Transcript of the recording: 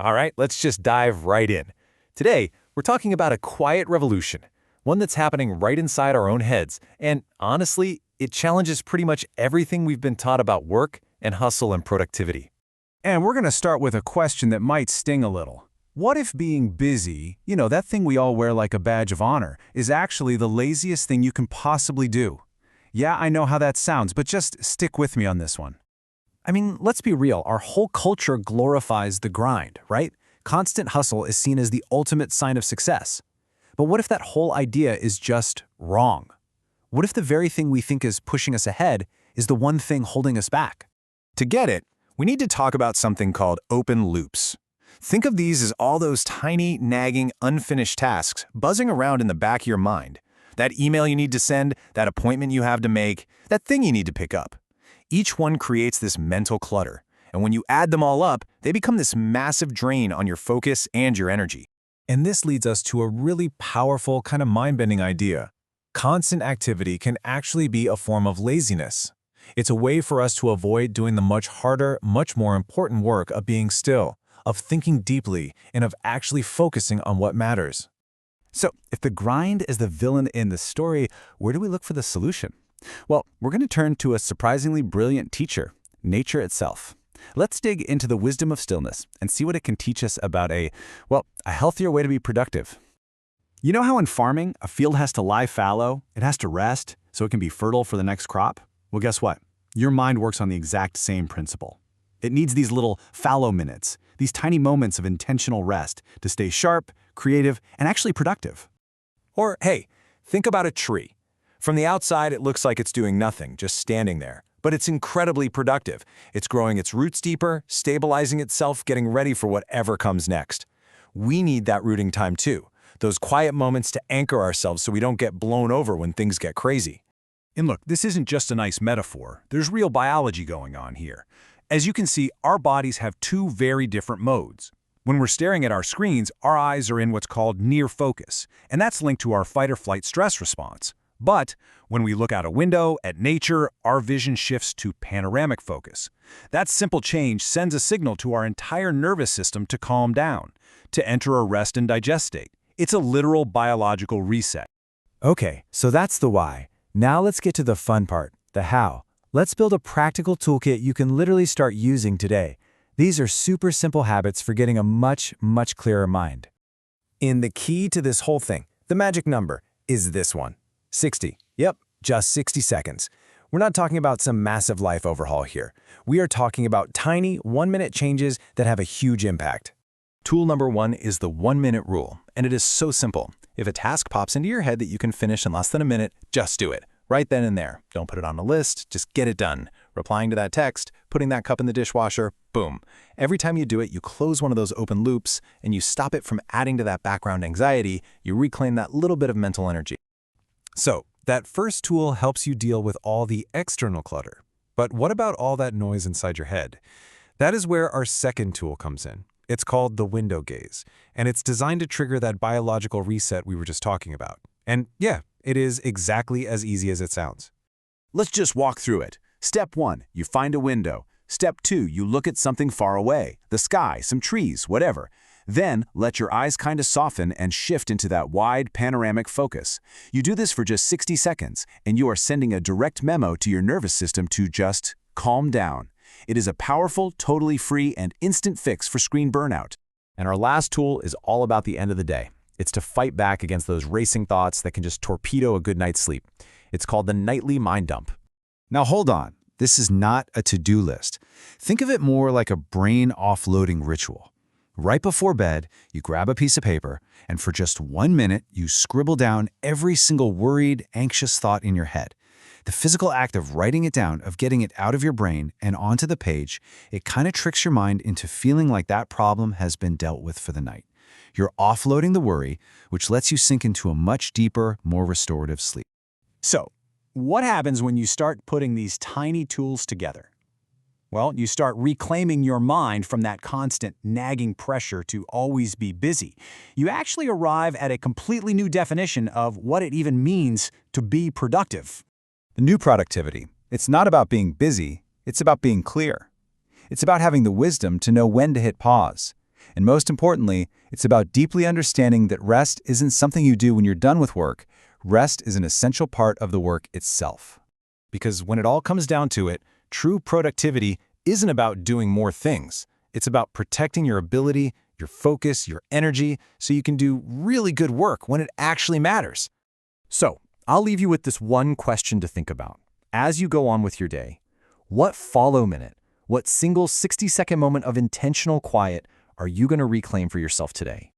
All right, let's just dive right in. Today, we're talking about a quiet revolution, one that's happening right inside our own heads, and honestly, it challenges pretty much everything we've been taught about work and hustle and productivity. And we're going to start with a question that might sting a little. What if being busy, that thing we all wear like a badge of honor, is actually the laziest thing you can possibly do? Yeah, I know how that sounds, but just stick with me on this one. I mean, let's be real, our whole culture glorifies the grind, right? Constant hustle is seen as the ultimate sign of success. But what if that whole idea is just wrong? What if the very thing we think is pushing us ahead is the one thing holding us back? To get it, we need to talk about something called open loops. Think of these as all those tiny, nagging, unfinished tasks buzzing around in the back of your mind. That email you need to send, that appointment you have to make, that thing you need to pick up. Each one creates this mental clutter, and when you add them all up, they become this massive drain on your focus and your energy. And this leads us to a really powerful, kind of mind-bending idea. Constant activity can actually be a form of laziness. It's a way for us to avoid doing the much harder, much more important work of being still, of thinking deeply, and of actually focusing on what matters. So, if the grind is the villain in the story, where do we look for the solution? Well, we're going to turn to a surprisingly brilliant teacher, nature itself. Let's dig into the wisdom of stillness and see what it can teach us about a healthier way to be productive. You know how in farming, a field has to lie fallow, it has to rest, so it can be fertile for the next crop? Well, guess what? Your mind works on the exact same principle. It needs these little fallow minutes, these tiny moments of intentional rest to stay sharp, creative, and actually productive. Or, hey, think about a tree. From the outside, it looks like it's doing nothing, just standing there. But it's incredibly productive. It's growing its roots deeper, stabilizing itself, getting ready for whatever comes next. We need that rooting time too, those quiet moments to anchor ourselves so we don't get blown over when things get crazy. And look, this isn't just a nice metaphor. There's real biology going on here. As you can see, our bodies have two very different modes. When we're staring at our screens, our eyes are in what's called near focus, and that's linked to our fight-or-flight stress response. But when we look out a window at nature, our vision shifts to panoramic focus. That simple change sends a signal to our entire nervous system to calm down, to enter a rest and digest state. It's a literal biological reset. Okay, so that's the why. Now let's get to the fun part, the how. Let's build a practical toolkit you can literally start using today. These are super simple habits for getting a much, much clearer mind. And the key to this whole thing, the magic number, is this one. 60. Yep, just 60 seconds. We're not talking about some massive life overhaul here. We are talking about tiny, one-minute changes that have a huge impact. Tool number 1 is the 1-minute rule, and it is so simple. If a task pops into your head that you can finish in less than a minute, just do it. Right then and there. Don't put it on a list, just get it done. Replying to that text, putting that cup in the dishwasher, boom. Every time you do it, you close one of those open loops, and you stop it from adding to that background anxiety. You reclaim that little bit of mental energy. So, that first tool helps you deal with all the external clutter. But what about all that noise inside your head? That is where our second tool comes in. It's called the window gaze, and it's designed to trigger that biological reset we were just talking about. And yeah, it is exactly as easy as it sounds. Let's just walk through it. Step 1, you find a window. Step 2, you look at something far away, the sky, some trees, whatever. Then, let your eyes kind of soften and shift into that wide panoramic focus. You do this for just 60 seconds, and you are sending a direct memo to your nervous system to just calm down. It is a powerful, totally free, and instant fix for screen burnout. And our last tool is all about the end of the day. It's to fight back against those racing thoughts that can just torpedo a good night's sleep. It's called the nightly mind dump. Now hold on, this is not a to-do list. Think of it more like a brain offloading ritual. Right before bed, you grab a piece of paper, and for just 1 minute, you scribble down every single worried, anxious thought in your head. The physical act of writing it down, of getting it out of your brain and onto the page, it kind of tricks your mind into feeling like that problem has been dealt with for the night. You're offloading the worry, which lets you sink into a much deeper, more restorative sleep. So, what happens when you start putting these tiny tools together? Well, you start reclaiming your mind from that constant nagging pressure to always be busy. You actually arrive at a completely new definition of what it even means to be productive. The new productivity. It's not about being busy, it's about being clear. It's about having the wisdom to know when to hit pause. And most importantly, it's about deeply understanding that rest isn't something you do when you're done with work. Rest is an essential part of the work itself. Because when it all comes down to it, true productivity isn't about doing more things. It's about protecting your ability, your focus, your energy, so you can do really good work when it actually matters. So, I'll leave you with this one question to think about. As you go on with your day, what follow minute, what single 60-second moment of intentional quiet are you going to reclaim for yourself today?